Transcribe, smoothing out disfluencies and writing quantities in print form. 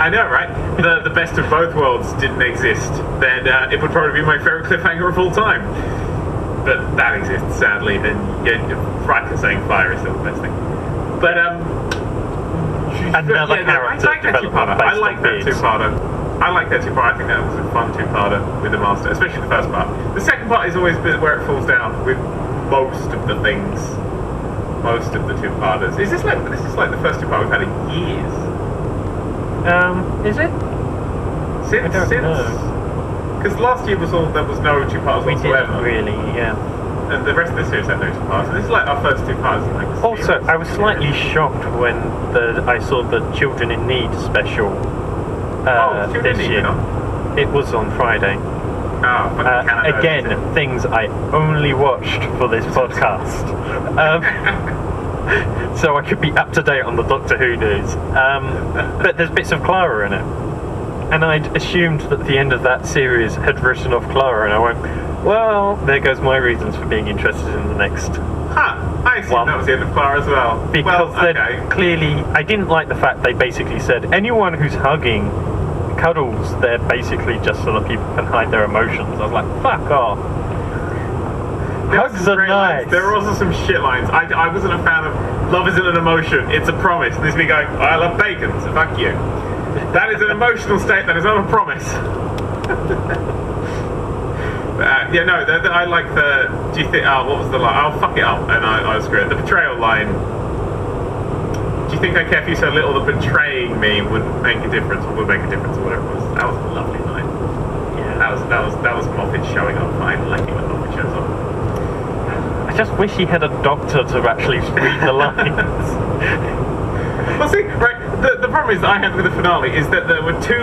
I know, right? The best of both worlds didn't exist, then it would probably be my favourite cliffhanger of all time. But that exists, sadly, and Frank saying fire is still the best thing. But, another character development I like that two-parter. I like that two-parter. I think that was a fun two-parter with the Master, especially the first part. The second part is always a bit where it falls down with most of the things. Most of the two-parters. This is like the first two-part we've had in years. Is it? Since because last year was there was no two-parters whatsoever. We didn't really, yeah. And the rest of this series had no two-parters. So this is like our first two-parters in like Also, I was slightly shocked when I saw the Children in Need special this year. It was on Friday. Again, things I only watched for this podcast. So I could be up to date on the Doctor Who news. But there's bits of Clara in it. And I'd assumed that the end of that series had written off Clara, and I went, well, there goes my reasons for being interested in the next I assumed that was the end of Clara as well. Because clearly, I didn't like the fact they basically said anyone who's hugging cuddles, they're basically just so that people can hide their emotions. I was like, fuck off. Hugs are nice. There were also some shit lines. I wasn't a fan of love isn't an emotion, it's a promise. And this me going, I love bacon, so fuck you. That is an emotional state, that is not a promise. I like the, do you think, what was the line? I'll fuck it up and I'll screw it. The betrayal line. Do you think I care for you so little that betraying me would make a difference, or would make a difference, or whatever it was? That was a lovely line. Yeah. That was Moffat showing up fine, liking when Moffat shows up. I just wish he had a doctor to actually read the lines. Well, see, right, the problem is that I had with the finale is that there were two